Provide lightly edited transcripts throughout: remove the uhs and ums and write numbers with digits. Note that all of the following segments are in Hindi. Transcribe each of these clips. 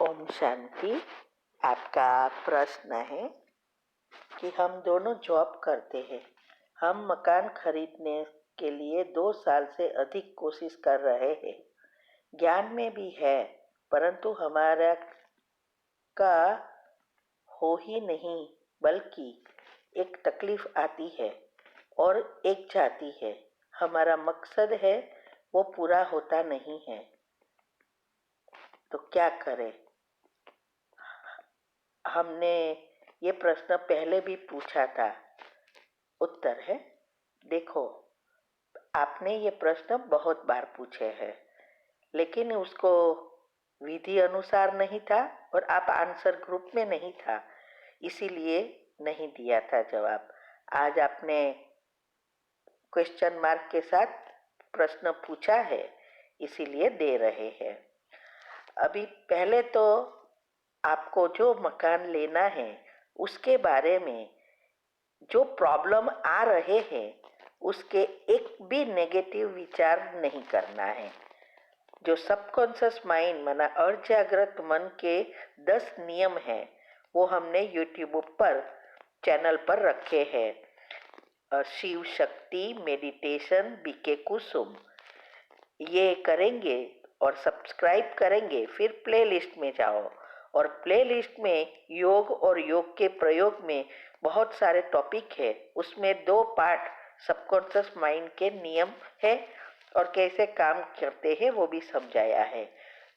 ओम शांति। आपका प्रश्न है कि हम दोनों जॉब करते हैं। हम मकान खरीदने के लिए 2 साल से अधिक कोशिश कर रहे हैं। ज्ञान में भी है, परंतु हमारा का हो ही नहीं, बल्कि एक तकलीफ आती है और एक जाती है। हमारा मकसद है वो पूरा होता नहीं है, तो क्या करें? हमने ये प्रश्न पहले भी पूछा था। उत्तर है, देखो, आपने ये प्रश्न बहुत बार पूछे हैं, लेकिन उसको विधि अनुसार नहीं था और आप आंसर ग्रुप में नहीं था, इसीलिए नहीं दिया था जवाब। आज आपने क्वेश्चन मार्क के साथ प्रश्न पूछा है, इसीलिए दे रहे हैं। अभी पहले तो आपको जो मकान लेना है उसके बारे में जो प्रॉब्लम आ रहे हैं उसके एक भी नेगेटिव विचार नहीं करना है। जो सबकॉन्शियस माइंड माना अजागृत मन के 10 नियम हैं वो हमने यूट्यूब पर चैनल पर रखे हैं। शिव शक्ति मेडिटेशन बीके कुसुम, ये करेंगे और सब्सक्राइब करेंगे, फिर प्लेलिस्ट में जाओ और प्लेलिस्ट में योग और योग के प्रयोग में बहुत सारे टॉपिक है। उसमें 2 पार्ट सबकॉन्शियस माइंड के नियम है और कैसे काम करते हैं वो भी समझाया है।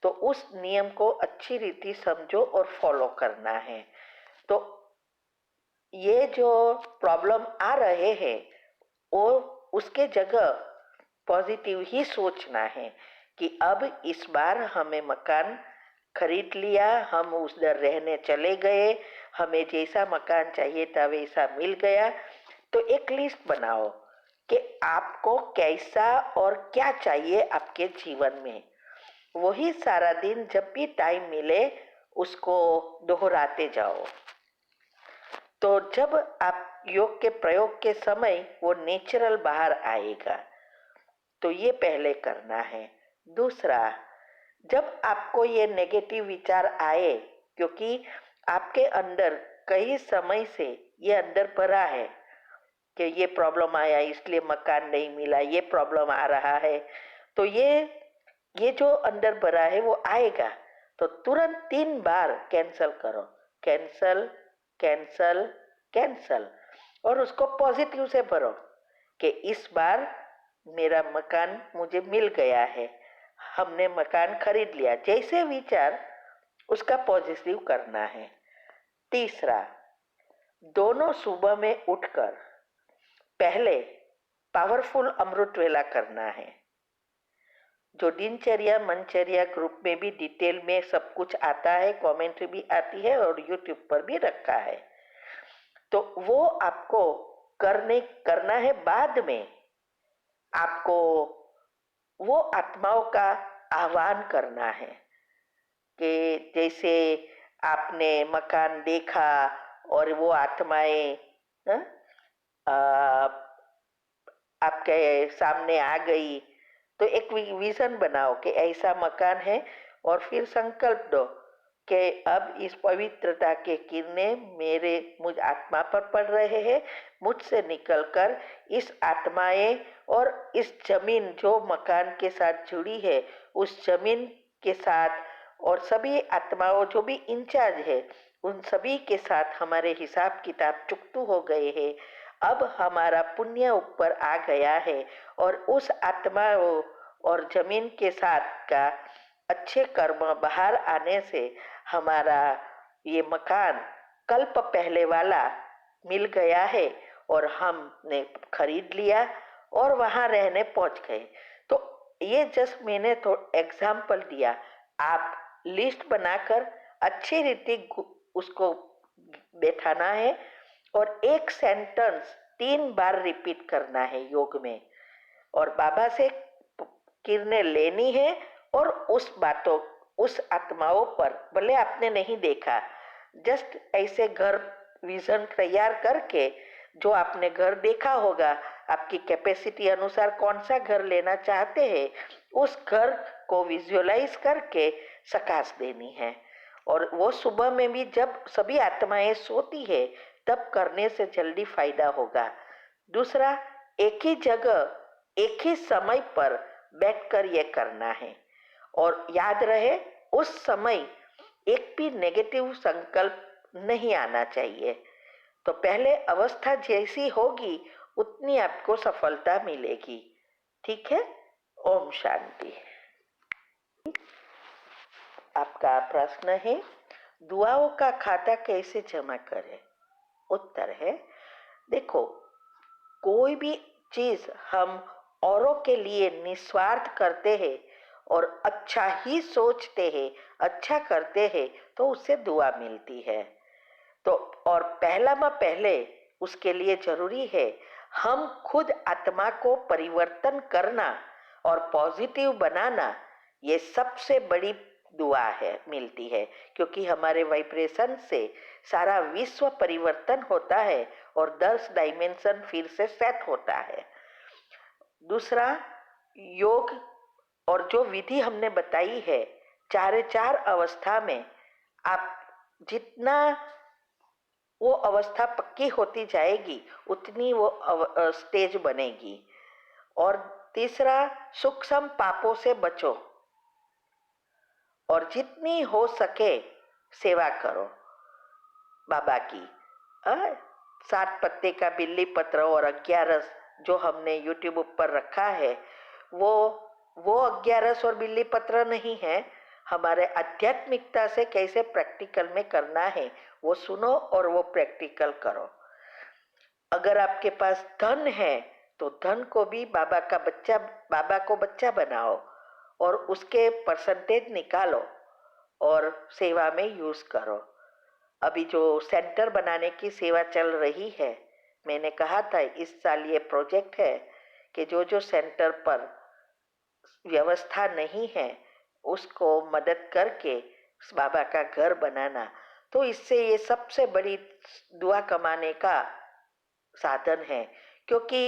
तो उस नियम को अच्छी रीति समझो और फॉलो करना है। तो ये जो प्रॉब्लम आ रहे हैं वो उसके जगह पॉजिटिव ही सोचना है कि अब इस बार हमें मकान खरीद लिया, हम उधर रहने चले गए, हमें जैसा मकान चाहिए था वैसा मिल गया। तो एक लिस्ट बनाओ कि आपको कैसा और क्या चाहिए आपके जीवन में। वही सारा दिन जब भी टाइम मिले उसको दोहराते जाओ। तो जब आप योग के प्रयोग के समय वो नेचुरल बाहर आएगा। तो ये पहले करना है। दूसरा, जब आपको ये नेगेटिव विचार आए, क्योंकि आपके अंदर कई समय से ये अंदर भरा है कि ये प्रॉब्लम आया इसलिए मकान नहीं मिला, ये प्रॉब्लम आ रहा है, तो ये जो अंदर भरा है वो आएगा। तो तुरंत 3 बार कैंसल करो, कैंसल कैंसल कैंसल, और उसको पॉजिटिव से भरो कि इस बार मेरा मकान मुझे मिल गया है, हमने मकान खरीद लिया। जैसे विचार उसका पॉजिटिव करना है। तीसरा, दोनों सुबह में उठकर पहले पावरफुल अमृत वेला करना है। जो दिनचर्या मनचर्या ग्रुप में भी डिटेल में सब कुछ आता है, कमेंट्री भी आती है और यूट्यूब पर भी रखा है। तो वो आपको करना है। बाद में आपको वो आत्माओं का आह्वान करना है कि जैसे आपने मकान देखा और वो आत्माएं आपके सामने आ गई, तो एक विजन बनाओ कि ऐसा मकान है और फिर संकल्प दो कि अब इस पवित्रता के किरणें मुझ आत्मा पर पड़ रहे हैं, मुझसे निकलकर इस आत्माएं और इस जमीन जो मकान के साथ जुड़ी है उस जमीन के साथ और सभी आत्माओं जो भी इंचार्ज है उन सभी के साथ हमारे हिसाब किताब चुकतू हो गए हैं। अब हमारा पुण्य ऊपर आ गया है और उस आत्माओं और जमीन के साथ का अच्छे कर्म बाहर आने से हमारा ये मकान कल्प पहले वाला मिल गया है और हमने खरीद लिया और वहां रहने पहुंच गए। तो ये जस्ट मैंने तो एग्जाम्पल दिया। आप लिस्ट बनाकर अच्छी रीति उसको बैठाना है और एक सेंटेंस 3 बार रिपीट करना है योग में, और बाबा से किरणें लेनी है और उस बातों उस आत्माओं पर, भले आपने नहीं देखा, जस्ट ऐसे घर विजन तैयार करके जो आपने घर देखा होगा, आपकी कैपेसिटी अनुसार कौन सा घर लेना चाहते हैं उस घर को विजुअलाइज करके सकाश देनी है और वो सुबह में भी जब सभी आत्माएं सोती है तब करने से जल्दी फायदा होगा। दूसरा, एक ही जगह एक ही समय पर बैठकर ये करना है और याद रहे उस समय एक भी नेगेटिव संकल्प नहीं आना चाहिए। तो पहले अवस्था जैसी होगी उतनी आपको सफलता मिलेगी। ठीक है। ओम शांति। आपका प्रश्न है, दुआओं का खाता कैसे जमा करें? उत्तर है, देखो, कोई भी चीज हम औरों के लिए निस्वार्थ करते हैं और अच्छा ही सोचते हैं, अच्छा करते हैं, तो उससे दुआ मिलती है। तो और पहले उसके लिए जरूरी है हम खुद आत्मा को परिवर्तन करना और पॉजिटिव बनाना। ये सबसे बड़ी दुआ है, मिलती है, क्योंकि हमारे वाइब्रेशन से सारा विश्व परिवर्तन होता है और 10 डायमेंशन फिर से सेट होता है। दूसरा, योग और जो विधि हमने बताई है, चार अवस्था में आप जितना वो अवस्था पक्की होती जाएगी उतनी वो स्टेज बनेगी। और तीसरा, सूक्ष्म पापों से बचो और जितनी हो सके सेवा करो बाबा की। 7 पत्ते का बिल्ली पत्र और 11 जो हमने यूट्यूब पर रखा है, वो 11 और बिल्ली पत्र नहीं है। हमारे आध्यात्मिकता से कैसे प्रैक्टिकल में करना है वो सुनो और वो प्रैक्टिकल करो। अगर आपके पास धन है तो धन को भी बाबा को बच्चा बनाओ और उसके परसेंटेज निकालो और सेवा में यूज करो। अभी जो सेंटर बनाने की सेवा चल रही है, मैंने कहा था इस साल ये प्रोजेक्ट है कि जो सेंटर पर व्यवस्था नहीं है उसको मदद करके बाबा का घर बनाना। तो इससे ये सबसे बड़ी दुआ कमाने का साधन है, क्योंकि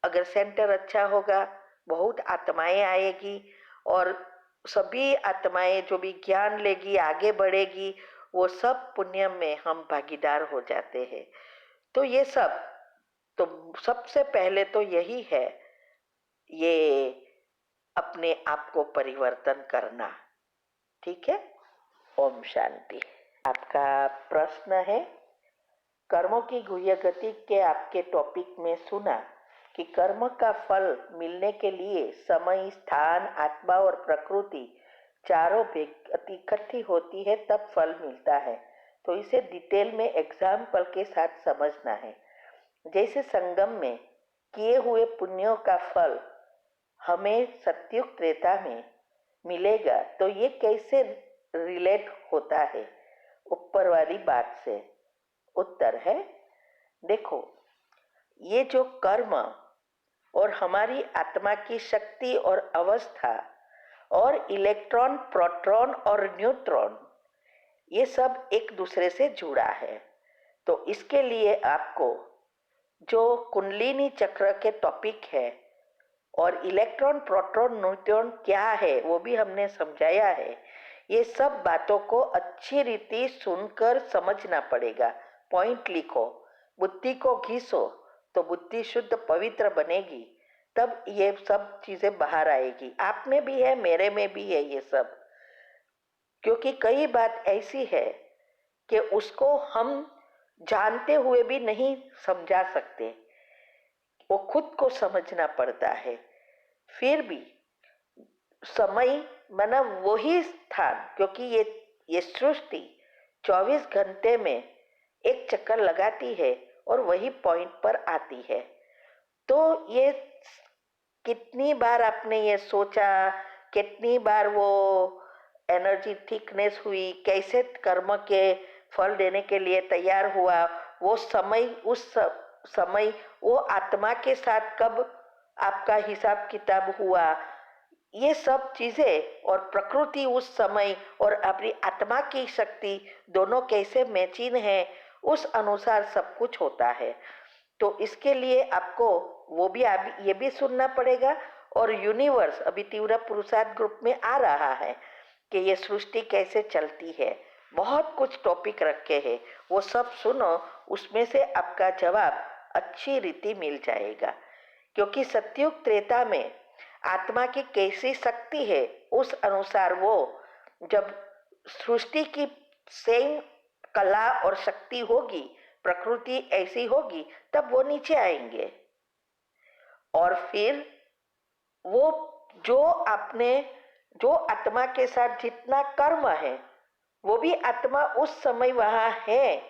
अगर सेंटर अच्छा होगा बहुत आत्माएं आएगी और सभी आत्माएं जो भी ज्ञान लेगी आगे बढ़ेगी, वो सब पुण्य में हम भागीदार हो जाते हैं। तो ये सब, तो सबसे पहले तो यही है, ये अपने आप को परिवर्तन करना। ठीक है। ओम शांति। आपका प्रश्न है, कर्मों की गुह्य गति के आपके टॉपिक में सुना कि कर्म का फल मिलने के लिए समय, स्थान, आत्मा और प्रकृति चारों इकट्ठी होती है तब फल मिलता है। तो इसे डिटेल में एग्जाम्पल के साथ समझना है। जैसे संगम में किए हुए पुण्यों का फल हमें सत्युग त्रेता में मिलेगा, तो ये कैसे रिलेट होता है ऊपर वाली बात से? उत्तर है, देखो, ये जो कर्म और हमारी आत्मा की शक्ति और अवस्था और इलेक्ट्रॉन, प्रोटॉन और न्यूट्रॉन, ये सब एक दूसरे से जुड़ा है। तो इसके लिए आपको जो कुंडलिनी चक्र के टॉपिक है और इलेक्ट्रॉन, प्रोटॉन, न्यूट्रॉन क्या है वो भी हमने समझाया है। ये सब बातों को अच्छी रीति सुनकर समझना पड़ेगा। पॉइंट लिखो, बुद्धि को घिसो तो बुद्धि शुद्ध पवित्र बनेगी, तब ये सब चीजें बाहर आएगी। आप में भी है, मेरे में भी है ये सब। क्योंकि कई बात ऐसी है कि उसको हम जानते हुए भी नहीं समझा सकते, वो खुद को समझना पड़ता है। फिर भी समय माना वही स्थान, क्योंकि ये सृष्टि 24 घंटे में एक चक्कर लगाती है और वही पॉइंट पर आती है। तो ये कितनी बार आपने ये सोचा, कितनी बार वो एनर्जी थिकनेस हुई, कैसे कर्म के फल देने के लिए तैयार हुआ, वो समय, समय वो आत्मा के साथ कब आपका हिसाब किताब हुआ, ये सब चीजें, और प्रकृति उस समय और अपनी आत्मा की शक्ति दोनों कैसे मैचिंग है, उस अनुसार सब कुछ होता है। तो इसके लिए आपको वो भी ये भी सुनना पड़ेगा। और यूनिवर्स अभी तीव्र पुरुषार्थ ग्रुप में आ रहा है कि ये सृष्टि कैसे चलती है, बहुत कुछ टॉपिक रखे हैं, वो सब सुनो, उसमें से आपका जवाब अच्छी रीति मिल जाएगा। क्योंकि सतयुग त्रेता में आत्मा की कैसी शक्ति है, उस अनुसार वो जब सृष्टि की सेम कला और शक्ति होगी, प्रकृति ऐसी होगी, तब वो नीचे आएंगे। और फिर वो जो आत्मा के साथ जितना कर्म है, वो भी आत्मा उस समय वहां है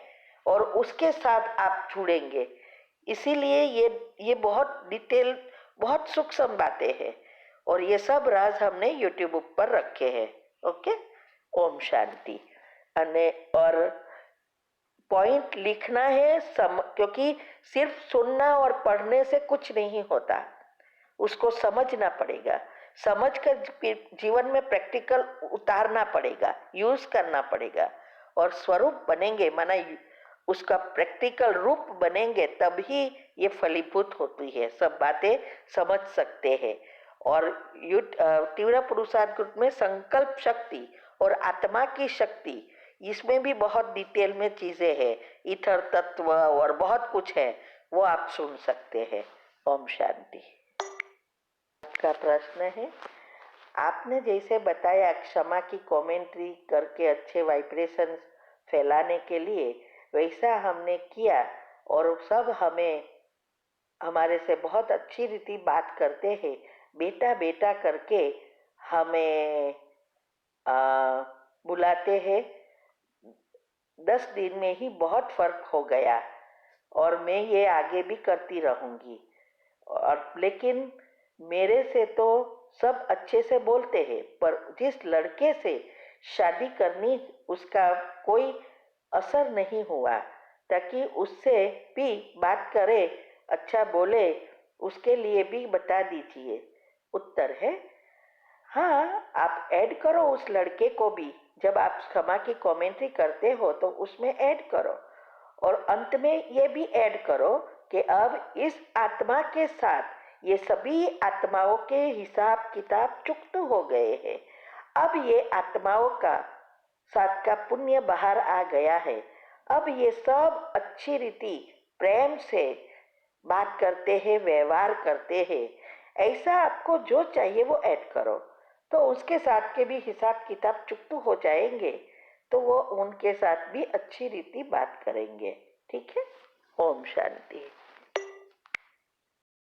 और उसके साथ आप जुड़ेंगे। इसीलिए ये बहुत डिटेल, बहुत सूक्ष्म बातें हैं और ये सब राज हमने यूट्यूब पर रखे हैं। ओके, ओम शांति। और पॉइंट लिखना है क्योंकि सिर्फ सुनना और पढ़ने से कुछ नहीं होता, उसको समझना पड़ेगा। समझकर जीवन में प्रैक्टिकल उतारना पड़ेगा, यूज करना पड़ेगा और स्वरूप बनेंगे, माना उसका प्रैक्टिकल रूप बनेंगे, तभी ये फलीभूत होती है, सब बातें समझ सकते हैं। और तीव्र पुरुषार्थ ग्रुप में संकल्प शक्ति और आत्मा की शक्ति, इसमें भी बहुत डिटेल में चीजें हैं, ईथर तत्व और बहुत कुछ है, वो आप सुन सकते हैं। ओम शांति। का प्रश्न है, आपने जैसे बताया क्षमा की कमेंट्री करके अच्छे वाइब्रेशन फैलाने के लिए, वैसा हमने किया और सब हमारे से बहुत अच्छी रीति बात करते हैं, बेटा बेटा करके हमें बुलाते हैं। 10 दिन में ही बहुत फर्क हो गया और मैं ये आगे भी करती रहूंगी। और लेकिन मेरे से तो सब अच्छे से बोलते हैं, पर जिस लड़के से शादी करनी उसका कोई असर नहीं हुआ, ताकि उससे भी बात करे, अच्छा बोले, उसके लिए भी बता दीजिए। उत्तर है हाँ, आप ऐड करो उस लड़के को भी, जब आप क्षमा की कमेंट्री करते हो तो उसमें ऐड करो और अंत में ये भी ऐड करो कि अब इस आत्मा के साथ ये सभी आत्माओं के हिसाब किताब चुकत हो गए हैं। अब ये आत्माओं का साथ का पुण्य बाहर आ गया है। अब ये सब अच्छी रीति प्रेम से बात करते हैं, व्यवहार करते हैं। ऐसा आपको जो चाहिए वो ऐड करो, तो उसके साथ के भी हिसाब किताब चुकत हो जाएंगे, तो वो उनके साथ भी अच्छी रीति बात करेंगे। ठीक है, ओम शांति।